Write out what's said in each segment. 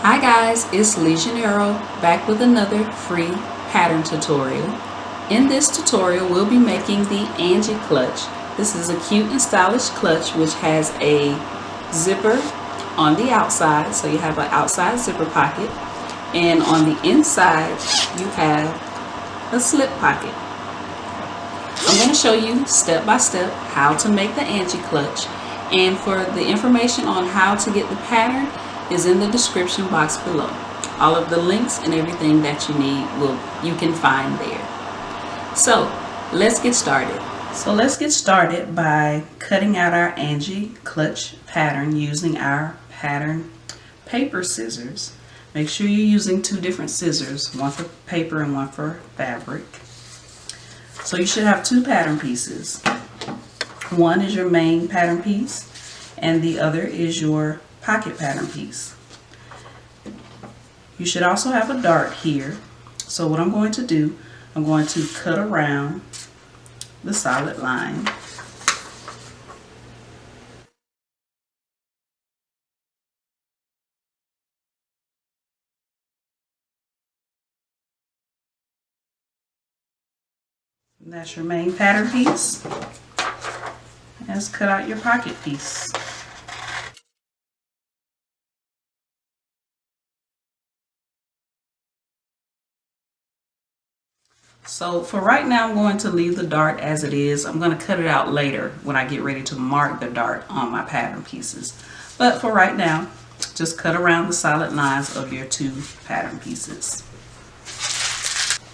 Hi guys, it's Legionero back with another free pattern tutorial. In this tutorial we'll be making the Angie clutch. This is a cute and stylish clutch which has a zipper on the outside, so you have an outside zipper pocket, and on the inside you have a slip pocket. I'm going to show you step by step how to make the Angie clutch, and for the information on how to get the pattern is in the description box below. All of the links and everything that you need you can find there. So let's get started. by cutting out our Angie clutch pattern using our pattern paper scissors. Make sure you're using two different scissors, one for paper and one for fabric. So you should have two pattern pieces. One is your main pattern piece and the other is your pocket pattern piece. You should also have a dart here. So what I'm going to do, I'm going to cut around the solid line. And that's your main pattern piece. Let's cut out your pocket piece. So for right now, I'm going to leave the dart as it is. I'm going to cut it out later when I get ready to mark the dart on my pattern pieces. But for right now, just cut around the solid lines of your two pattern pieces.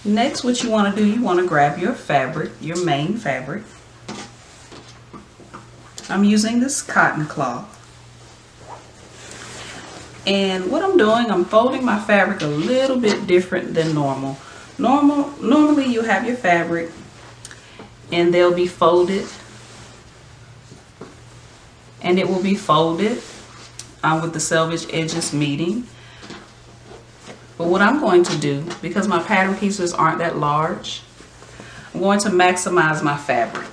Next, what you want to do, you want to grab your fabric, your main fabric. I'm using this cotton cloth. And what I'm doing, I'm folding my fabric a little bit different than normal. Normally you have your fabric and they'll be folded, and it will be folded with the selvage edges meeting. But what I'm going to do, because my pattern pieces aren't that large, I'm going to maximize my fabric.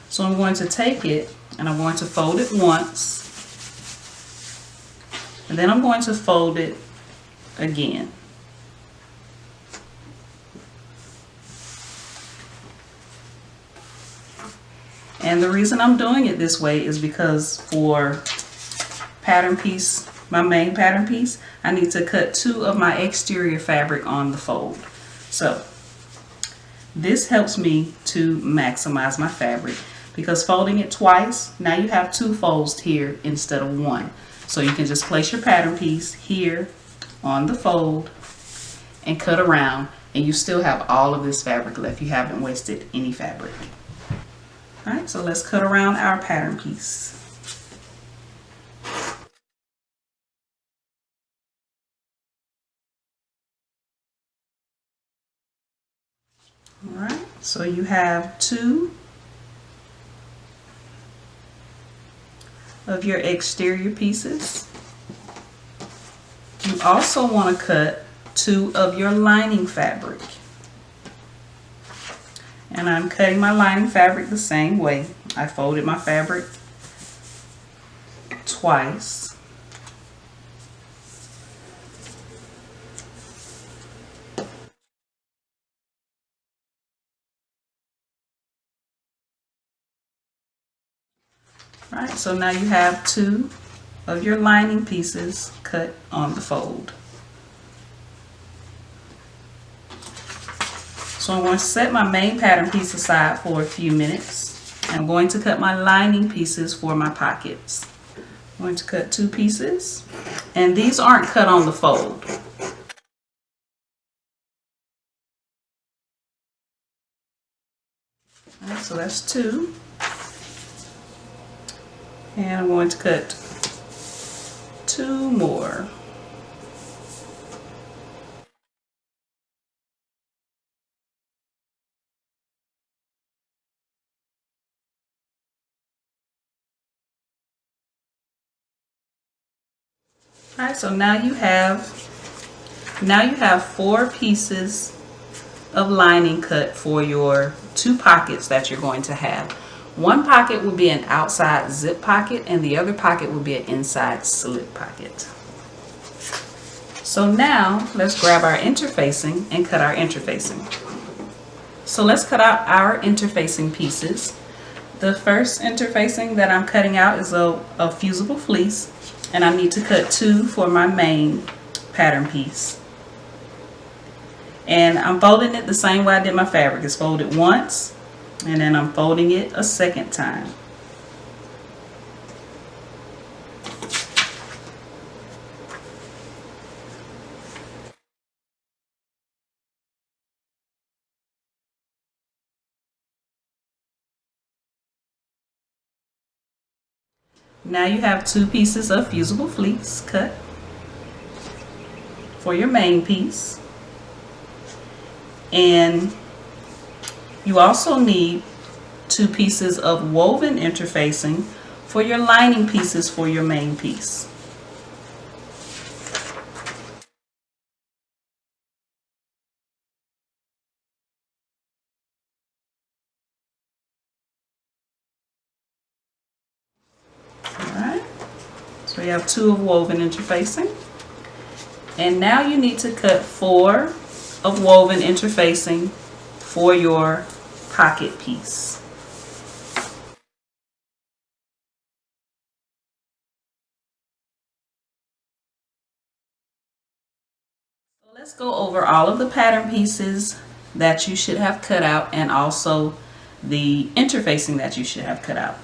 So I'm going to take it and I'm going to fold it once, and then I'm going to fold it again. And the reason I'm doing it this way is because for pattern piece, my main pattern piece, I need to cut two of my exterior fabric on the fold. So this helps me to maximize my fabric, because folding it twice, now you have two folds here instead of one. So you can just place your pattern piece here on the fold and cut around, and you still have all of this fabric left. You haven't wasted any fabric. All right, so let's cut around our pattern piece. All right, so you have two of your exterior pieces. You also want to cut two of your lining fabric. And I'm cutting my lining fabric the same way. I folded my fabric twice. Right, so now you have two of your lining pieces cut on the fold. So I'm going to set my main pattern piece aside for a few minutes. I'm going to cut my lining pieces for my pockets. I'm going to cut two pieces, and these aren't cut on the fold. All right, so that's two. And I'm going to cut two more. All right, so now you have four pieces of lining cut for your 2 pockets that you're going to have. One pocket will be an outside zip pocket and the other pocket will be an inside slip pocket. So now let's grab our interfacing and cut our interfacing. So let's cut out our interfacing pieces. The first interfacing that I'm cutting out is a fusible fleece, and I need to cut 2 for my main pattern piece. And I'm folding it the same way I did my fabric. It's folded once, and then I'm folding it a second time. Now you have 2 pieces of fusible fleece cut for your main piece. And you also need 2 pieces of woven interfacing for your lining pieces for your main piece. Alright, so we have 2 of woven interfacing. And now you need to cut 4 of woven interfacing for your pocket piece. So let's go over all of the pattern pieces that you should have cut out and also the interfacing that you should have cut out.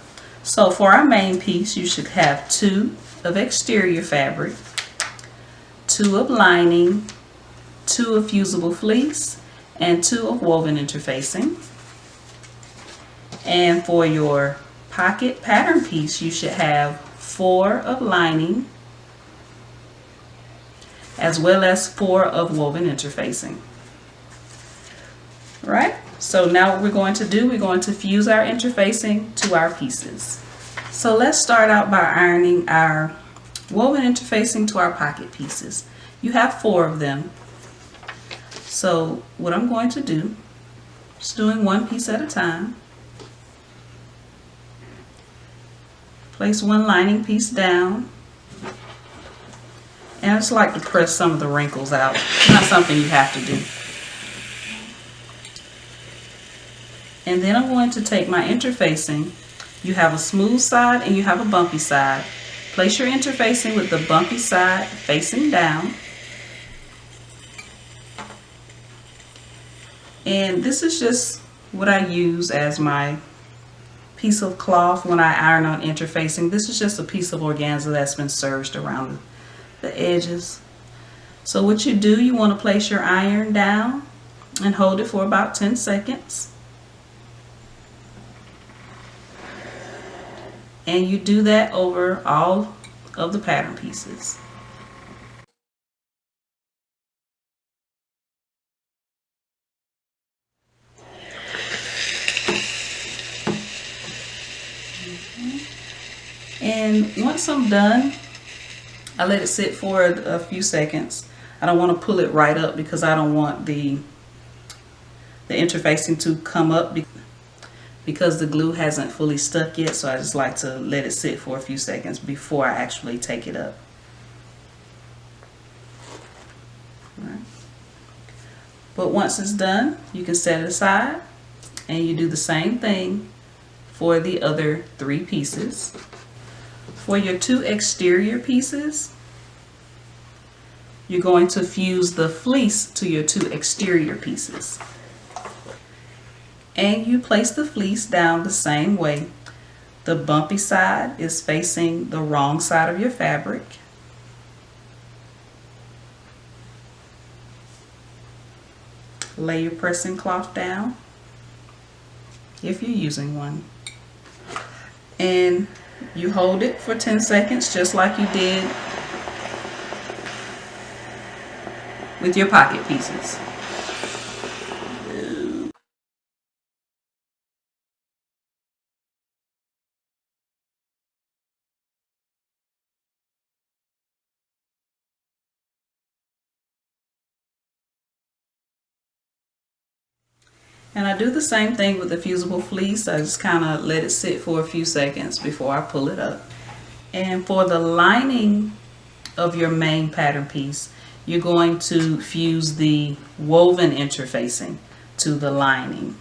So for our main piece, you should have 2 of exterior fabric, 2 of lining, 2 of fusible fleece, and 2 of woven interfacing. And for your pocket pattern piece, you should have 4 of lining as well as 4 of woven interfacing. Right? So now what we're going to do, we're going to fuse our interfacing to our pieces. So let's start out by ironing our woven interfacing to our pocket pieces. You have 4 of them. So what I'm going to do, just doing one piece at a time. Place one lining piece down. And I just like to press some of the wrinkles out. It's not something you have to do. And then I'm going to take my interfacing. You have a smooth side and you have a bumpy side. Place your interfacing with the bumpy side facing down. And this is just what I use as my piece of cloth when I iron on interfacing. This is just a piece of organza that's been serged around the edges. So what you do, you want to place your iron down and hold it for about 10 seconds. And you do that over all of the pattern pieces. And once I'm done, I let it sit for a few seconds. I don't want to pull it right up because I don't want the interfacing to come up because the glue hasn't fully stuck yet. So I just like to let it sit for a few seconds before I actually take it up. Right. But once it's done, you can set it aside and you do the same thing for the other 3 pieces. For your 2 exterior pieces, you're going to fuse the fleece to your 2 exterior pieces. And you place the fleece down the same way. The bumpy side is facing the wrong side of your fabric. Lay your pressing cloth down if you're using one. And you hold it for 10 seconds just like you did with your pocket pieces. And I do the same thing with the fusible fleece. I just kind of let it sit for a few seconds before I pull it up. And for the lining of your main pattern piece, you're going to fuse the woven interfacing to the lining.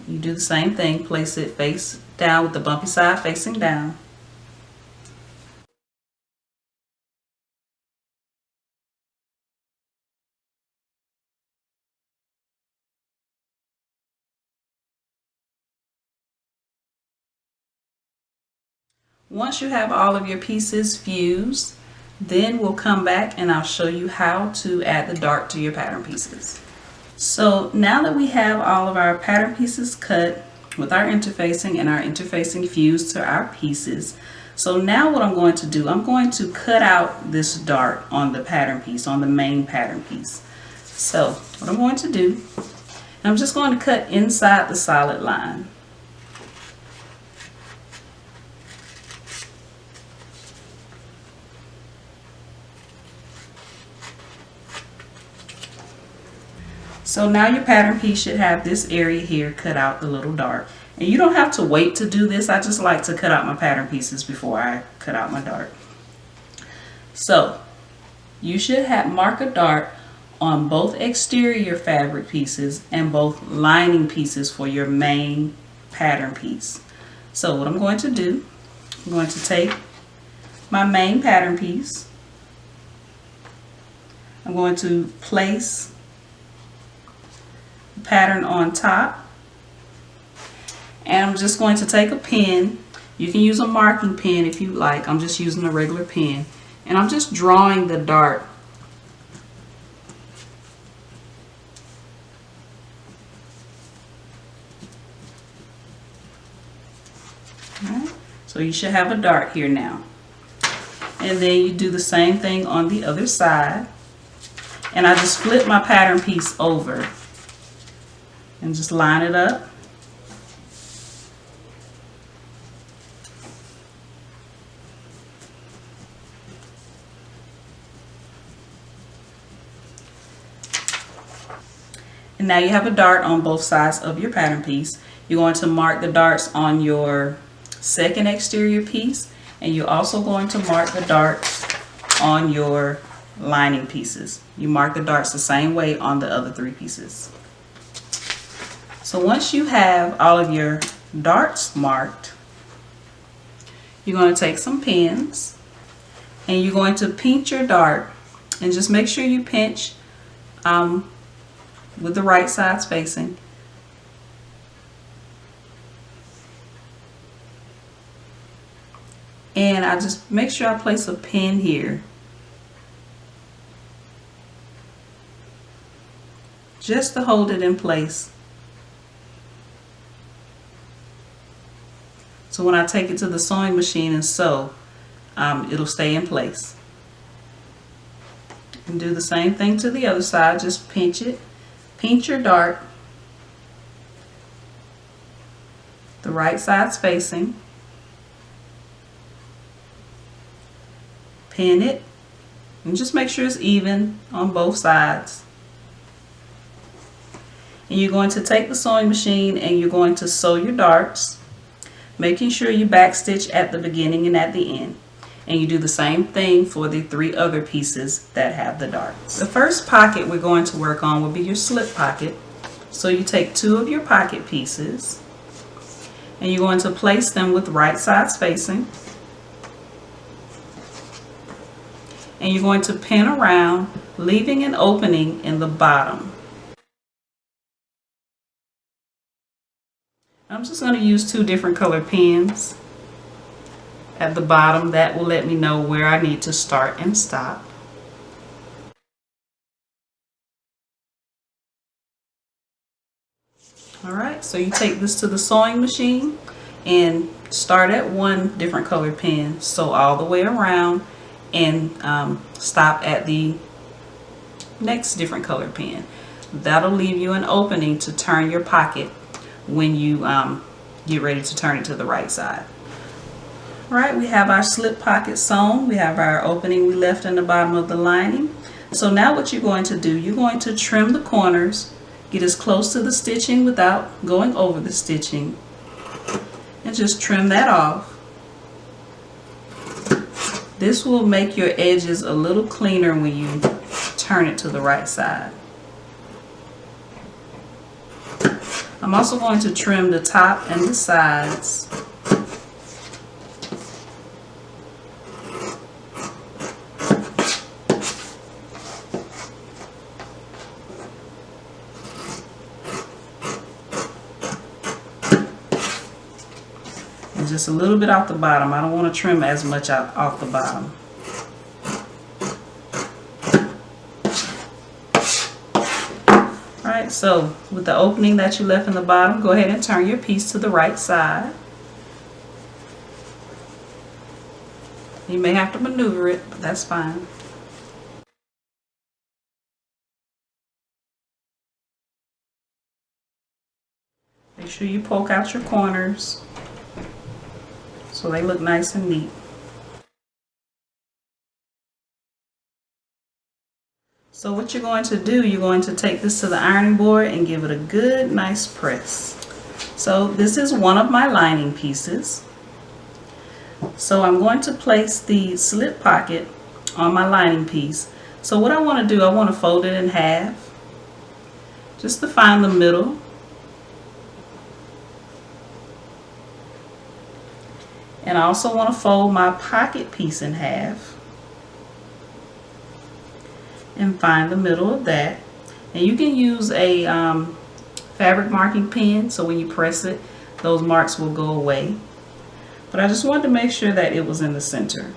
You do the same thing, place it face down with the bumpy side facing down. Once you have all of your pieces fused, then we'll come back and I'll show you how to add the dart to your pattern pieces. So now that we have all of our pattern pieces cut with our interfacing and our interfacing fused to our pieces, so now what I'm going to do, I'm going to cut out this dart on the pattern piece, on the main pattern piece. So what I'm going to do, I'm just going to cut inside the solid line. So now your pattern piece should have this area here cut out the little dart. And you don't have to wait to do this. I just like to cut out my pattern pieces before I cut out my dart. So you should mark a dart on both exterior fabric pieces and both lining pieces for your main pattern piece. So what I'm going to do, I'm going to take my main pattern piece. I'm going to place pattern on top, and I'm just going to take a pen. You can use a marking pen if you like. I'm just using a regular pen, and I'm just drawing the dart Alright, so you should have a dart here now, and then you do the same thing on the other side, and I just flip my pattern piece over and just line it up. And now you have a dart on both sides of your pattern piece. You're going to mark the darts on your second exterior piece, and you're also going to mark the darts on your lining pieces. You mark the darts the same way on the other three pieces. So once you have all of your darts marked, you're going to take some pins and you're going to pinch your dart, and just make sure you pinch with the right side spacing. And I just make sure I place a pin here just to hold it in place. So when I take it to the sewing machine and sew, it'll stay in place. And do the same thing to the other side. Just pinch it. Pinch your dart, the right side spacing. Pin it, and just make sure it's even on both sides. And you're going to take the sewing machine and you're going to sew your darts, making sure you backstitch at the beginning and at the end. And you do the same thing for the three other pieces that have the darts. The first pocket we're going to work on will be your slip pocket. So you take two of your pocket pieces and you're going to place them with right side spacing. And you're going to pin around, leaving an opening in the bottom. I'm just going to use two different colored pins at the bottom. That will let me know where I need to start and stop. Alright, so you take this to the sewing machine and start at one different colored pin, sew all the way around, and stop at the next different colored pin. That'll leave you an opening to turn your pocket when you get ready to turn it to the right side. Alright, we have our slip pocket sewn. We have our opening we left in the bottom of the lining. So now what you're going to do, you're going to trim the corners Get as close to the stitching without going over the stitching, and just trim that off. This will make your edges a little cleaner when you turn it to the right side. I'm also going to trim the top and the sides. And just a little bit off the bottom. I don't want to trim as much out off the bottom. Alright, so with the opening that you left in the bottom, go ahead and turn your piece to the right side. You may have to maneuver it, but that's fine. Make sure you poke out your corners so they look nice and neat. So what you're going to do, you're going to take this to the ironing board and give it a good nice press. So this is one of my lining pieces. So I'm going to place the slip pocket on my lining piece. So what I want to do, I want to fold it in half just to find the middle. And I also want to fold my pocket piece in half and find the middle of that. And you can use a fabric marking pen, so when you press it, those marks will go away. But I just wanted to make sure that it was in the center.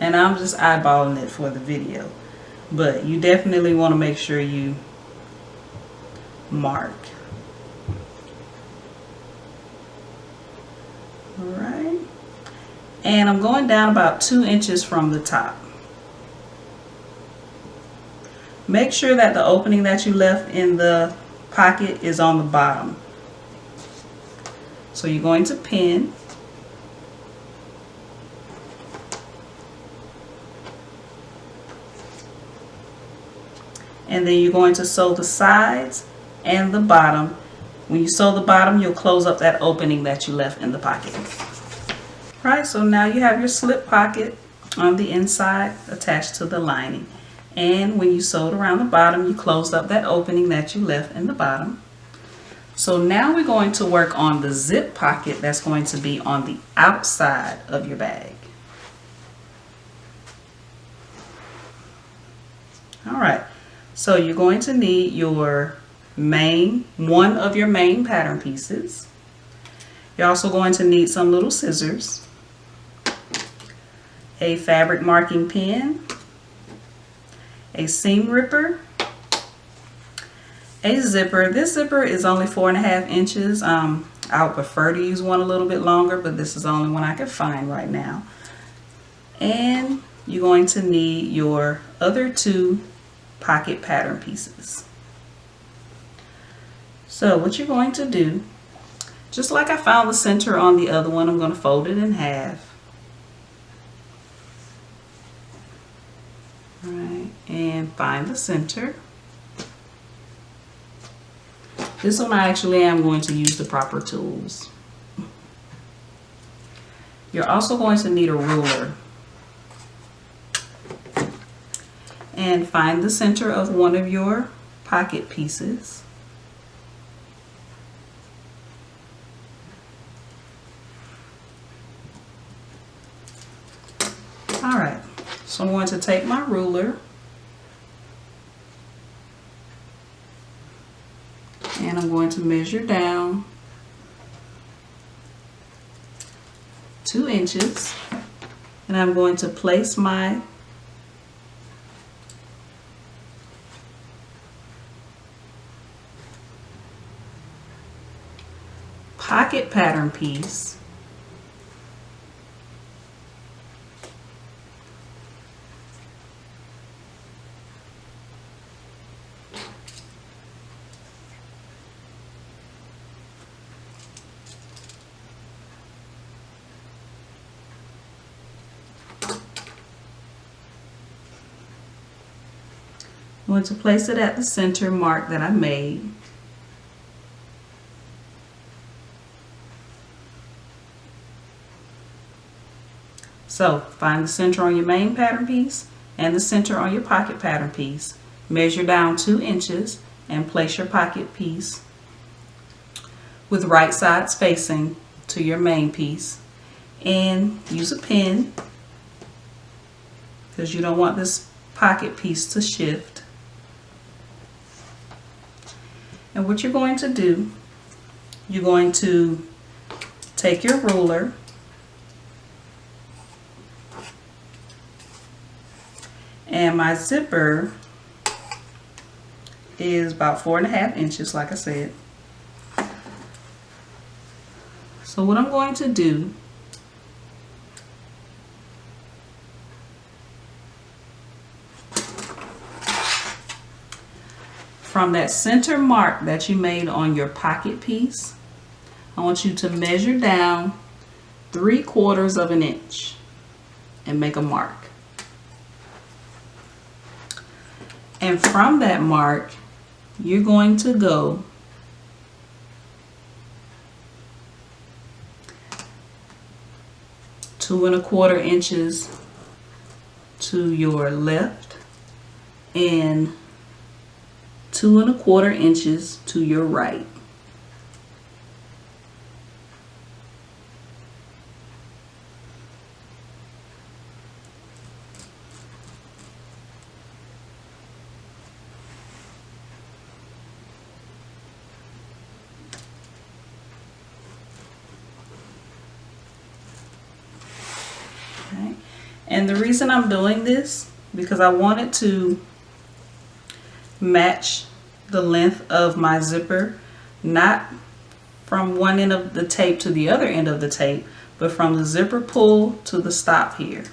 And I'm just eyeballing it for the video, but you definitely want to make sure you mark. Alright, and I'm going down about 2 inches from the top. Make sure that the opening that you left in the pocket is on the bottom. So you're going to pin, and then you're going to sew the sides and the bottom. When you sew the bottom, you'll close up that opening that you left in the pocket. Right, so now you have your slip pocket on the inside attached to the lining. And when you sewed around the bottom, you closed up that opening that you left in the bottom. So now we're going to work on the zip pocket that's going to be on the outside of your bag. Alright, so you're going to need your one of your main pattern pieces. You're also going to need some little scissors, a fabric marking pen, a seam ripper, a zipper. This zipper is only 4.5 inches. I would prefer to use one a little bit longer, but this is the only one I can find right now. And you're going to need your other 2 pocket pattern pieces. So what you're going to do, just like I found the center on the other one, I'm going to fold it in half. All right, and find the center. This one I actually am going to use the proper tools. You're also going to need a ruler. And find the center of one of your pocket pieces. Alright, so I'm going to take my ruler and I'm going to measure down 2 inches, and I'm going to place my pocket pattern piece I'm going to place it at the center mark that I made. So find the center on your main pattern piece and the center on your pocket pattern piece. Measure down 2 inches and place your pocket piece with right sides facing to your main piece. And use a pin because you don't want this pocket piece to shift. And what you're going to do, you're going to take your ruler and my zipper is about 4.5 inches, like I said. So what I'm going to do, from that center mark that you made on your pocket piece, I want you to measure down 3/4 of an inch and make a mark. And from that mark, you're going to go two and a quarter inches to your left and 2 1/4 inches to your right. Okay. And the reason I'm doing this, because I wanted to match the length of my zipper, not from one end of the tape to the other end of the tape, but from the zipper pull to the stop here.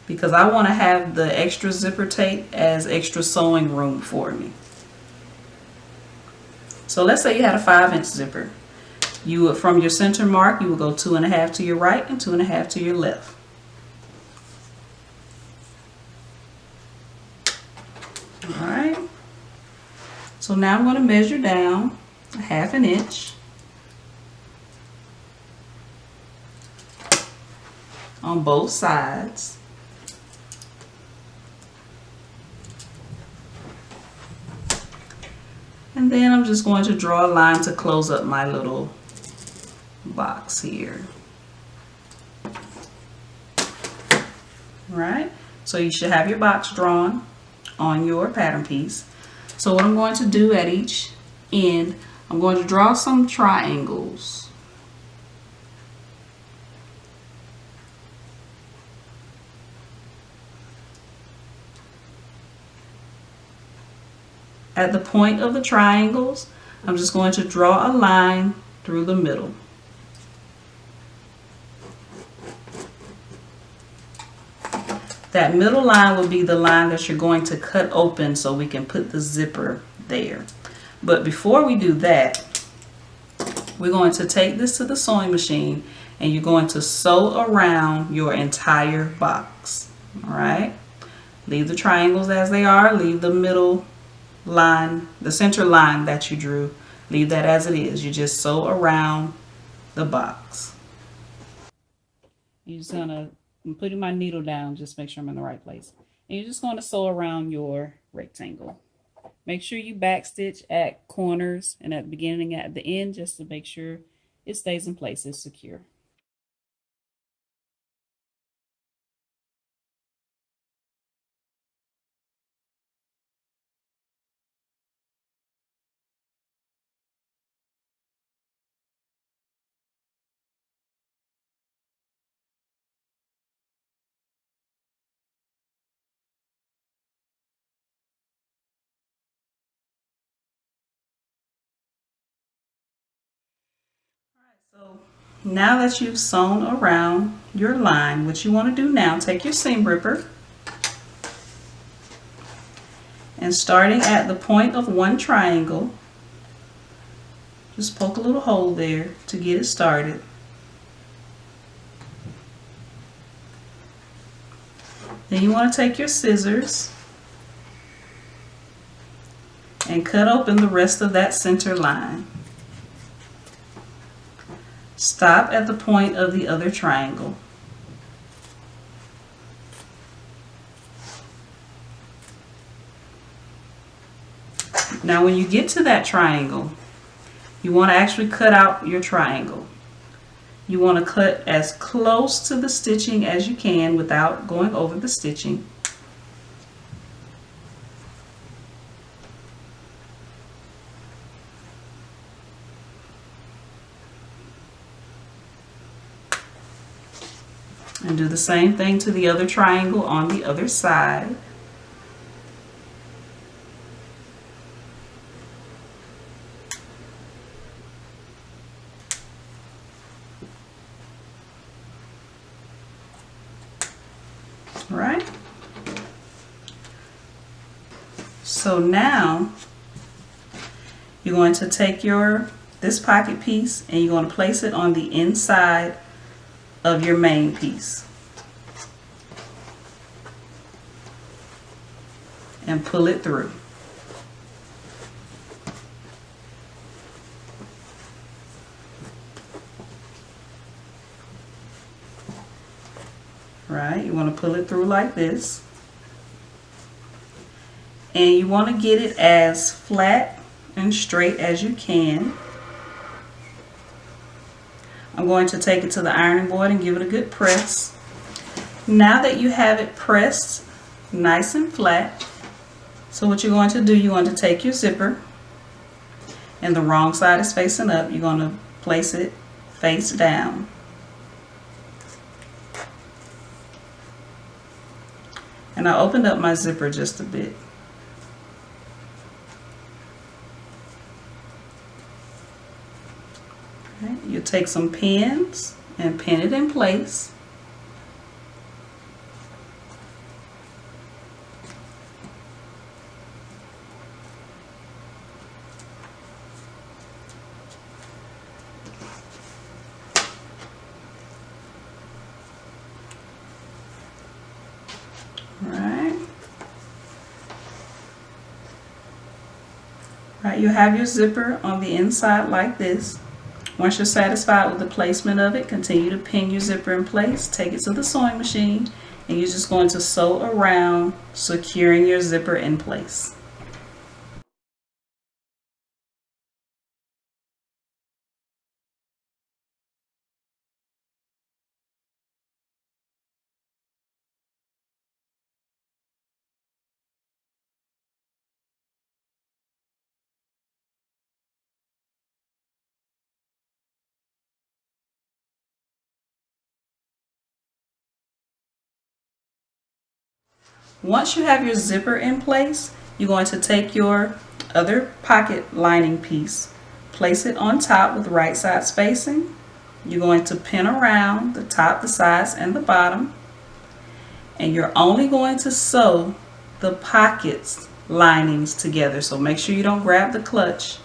Because I want to have the extra zipper tape as extra sewing room for me. So let's say you had a 5-inch zipper. You would, from your center mark, you would go 2.5 to your right and 2.5 to your left. All right. So now I'm going to measure down 1/2 inch on both sides. And then I'm just going to draw a line to close up my little box here. All right, so you should have your box drawn on your pattern piece. So what I'm going to do at each end, I'm going to draw some triangles. At the point of the triangles, I'm just going to draw a line through the middle. That middle line will be the line that you're going to cut open so we can put the zipper there. But before we do that, we're going to take this to the sewing machine and you're going to sew around your entire box. All right? Leave the triangles as they are, leave the middle line, the center line that you drew, leave that as it is. You just sew around the box. You're just gonna, I'm putting my needle down, just make sure I'm in the right place. And you're just going to sew around your rectangle. Make sure you backstitch at corners and at the beginning and at the end, just to make sure it stays in place, it's secure. So now that you've sewn around your line, what you want to do now, take your seam ripper and starting at the point of one triangle, just poke a little hole there to get it started. Then you want to take your scissors and cut open the rest of that center line. Stop at the point of the other triangle. Now when you get to that triangle, you want to actually cut out your triangle. You want to cut as close to the stitching as you can without going over the stitching. And do the same thing to the other triangle on the other side. Right? So now you're going to take this pocket piece and you're going to place it on the inside of your main piece and pull it through. Right, you want to pull it through like this, and you want to get it as flat and straight as you can. I'm going to take it to the ironing board and give it a good press. Now that you have it pressed nice and flat, so what you're going to do, you're going to take your zipper, and the wrong side is facing up. You're going to place it face down. And I opened up my zipper just a bit. Okay, you take some pins and pin it in place. Right, you have your zipper on the inside like this. Once you're satisfied with the placement of it, continue to pin your zipper in place, take it to the sewing machine, and you're just going to sew around, securing your zipper in place. Once you have your zipper in place, you're going to take your other pocket lining piece, place it on top with right sides facing. You're going to pin around the top, the sides, and the bottom, and you're only going to sew the pockets linings together. So make sure you don't grab the clutch,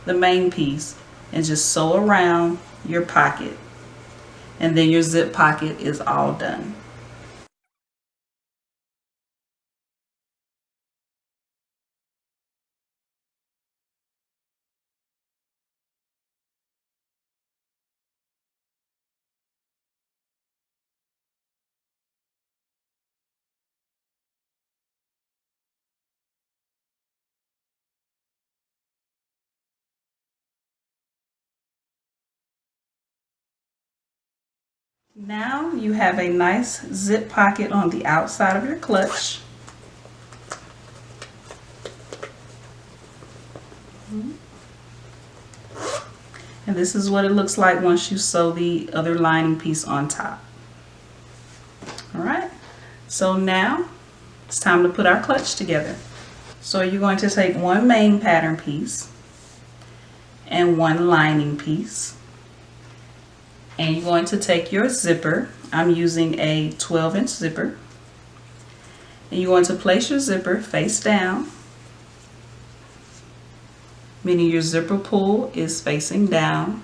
the main piece, and just sew around your pocket, and then your zip pocket is all done. Now you have a nice zip pocket on the outside of your clutch. And this is what it looks like once you sew the other lining piece on top. Alright, so now it's time to put our clutch together. So you're going to take one main pattern piece and one lining piece. And you're going to take your zipper. I'm using a 12-inch zipper. And you're going to place your zipper face down, meaning your zipper pull is facing down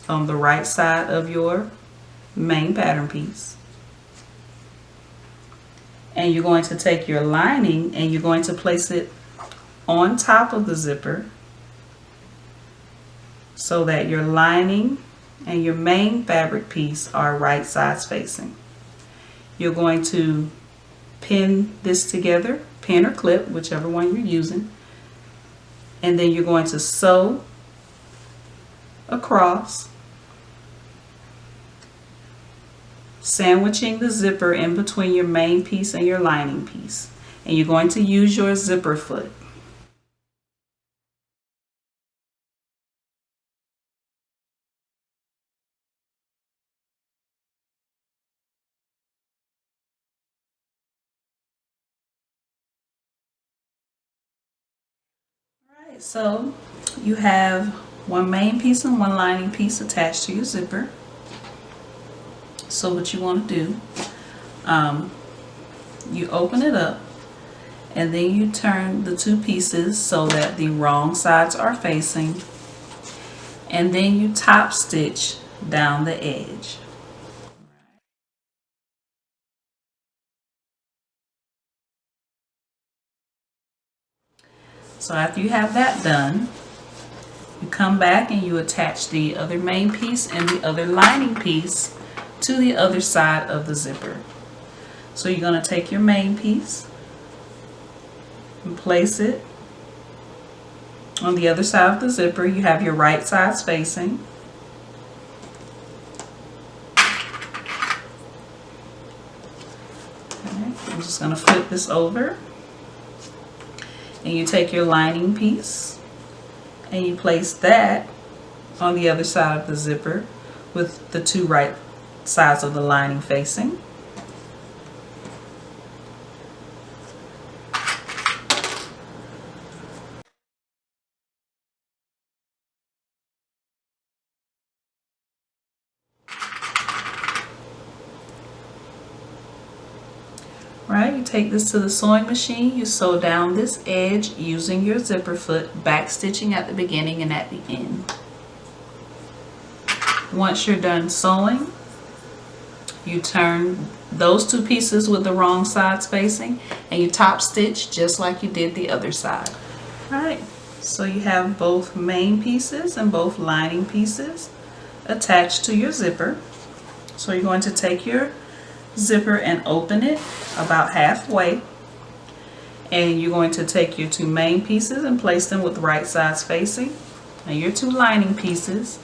on the right side of your main pattern piece. And you're going to take your lining and you're going to place it on top of the zipper so that your lining and your main fabric piece are right sides facing. You're going to pin this together, pin or clip, whichever one you're using, and then you're going to sew across, sandwiching the zipper in between your main piece and your lining piece. And you're going to use your zipper foot. Alright, so you have one main piece and one lining piece attached to your zipper. So what you want to do, you open it up and then you turn the two pieces so that the wrong sides are facing, and then you top stitch down the edge. So after you have that done, you come back and you attach the other main piece and the other lining piece to the other side of the zipper. So you're going to take your main piece and place it on the other side of the zipper. You have your right sides facing. Okay, I'm just going to flip this over. And you take your lining piece and you place that on the other side of the zipper with the two right sides of the lining facing. Right, you take this to the sewing machine, you sew down this edge using your zipper foot, back stitching at the beginning and at the end. Once you're done sewing, you turn those two pieces with the wrong sides facing and you top stitch just like you did the other side. Alright, so you have both main pieces and both lining pieces attached to your zipper. So you're going to take your zipper and open it about halfway, and you're going to take your two main pieces and place them with right sides facing, and your two lining pieces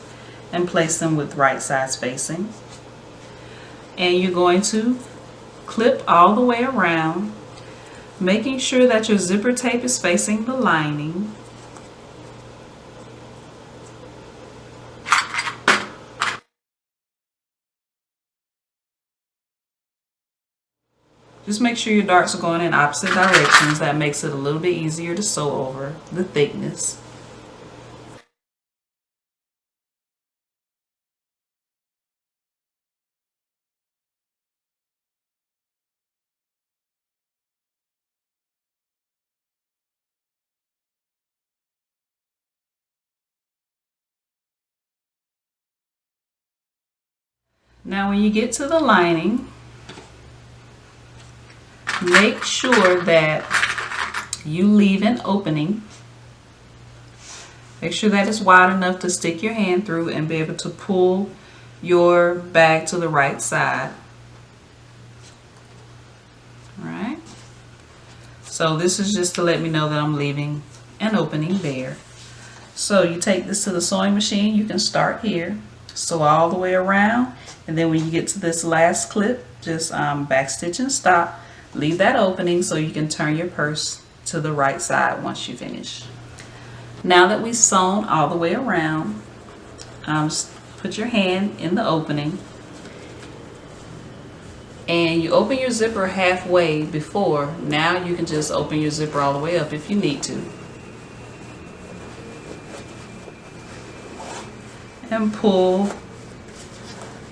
and place them with right sides facing, and you're going to clip all the way around, making sure that your zipper tape is facing the lining. Just make sure your darts are going in opposite directions. That makes it a little bit easier to sew over the thickness. Now when you get to the lining, make sure that you leave an opening. Make sure that it's wide enough to stick your hand through and be able to pull your bag to the right side. Alright, so this is just to let me know that I'm leaving an opening there. So you take this to the sewing machine. You can start here, sew all the way around, and then when you get to this last clip, just back stitch and stop. Leave that opening so you can turn your purse to the right side once you finish. Now that we've sewn all the way around, put your hand in the opening and you open your zipper halfway before. Now you can just open your zipper all the way up if you need to. And pull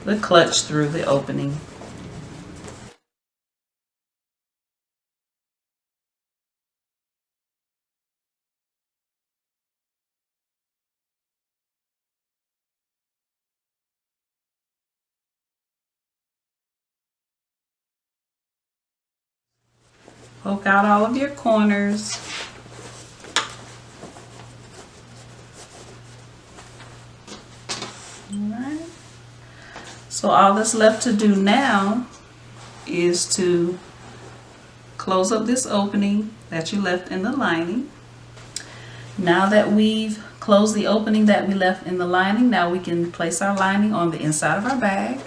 the clutch through the opening. Poke out all of your corners So all that's left to do now is to close up this opening that you left in the lining. Now that we've closed the opening that we left in the lining, now we can place our lining on the inside of our bag.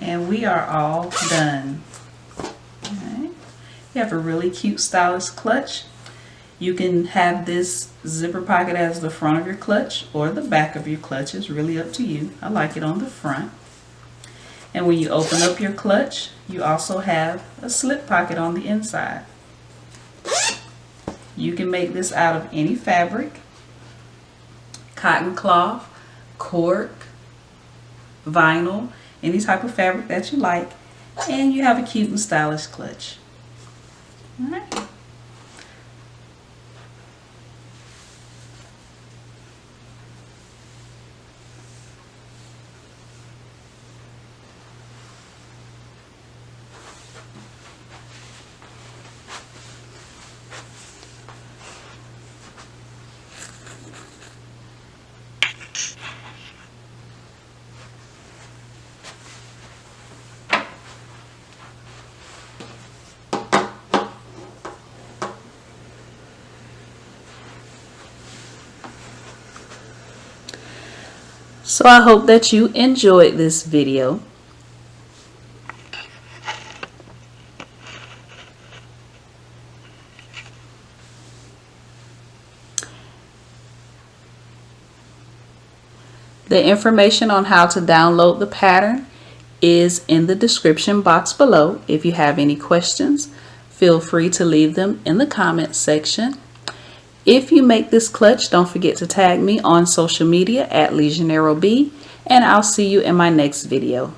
And we are all done. Okay. You have a really cute stylish clutch. You can have this zipper pocket as the front of your clutch or the back of your clutch. It's really up to you. I like it on the front. And when you open up your clutch, you also have a slip pocket on the inside. You can make this out of any fabric: cotton cloth, cork, vinyl, any type of fabric that you like, and you have a cute and stylish clutch. All right. So I hope that you enjoyed this video. The information on how to download the pattern is in the description box below. If you have any questions, feel free to leave them in the comments section. If you make this clutch, don't forget to tag me on social media at LegionaireB, and I'll see you in my next video.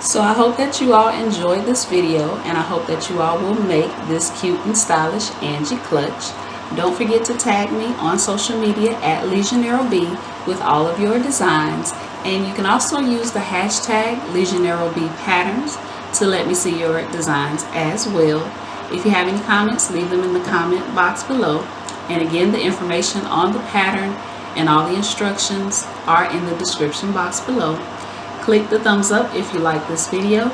So I hope that you all enjoyed this video, and I hope that you all will make this cute and stylish Angie clutch. Don't forget to tag me on social media at LegionaireB with all of your designs, and you can also use the hashtag LegionaireBpatterns to let me see your designs as well. If you have any comments, leave them in the comment box below. And again, the information on the pattern and all the instructions are in the description box below. Click the thumbs up if you like this video.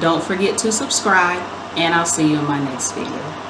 Don't forget to subscribe, and I'll see you in my next video.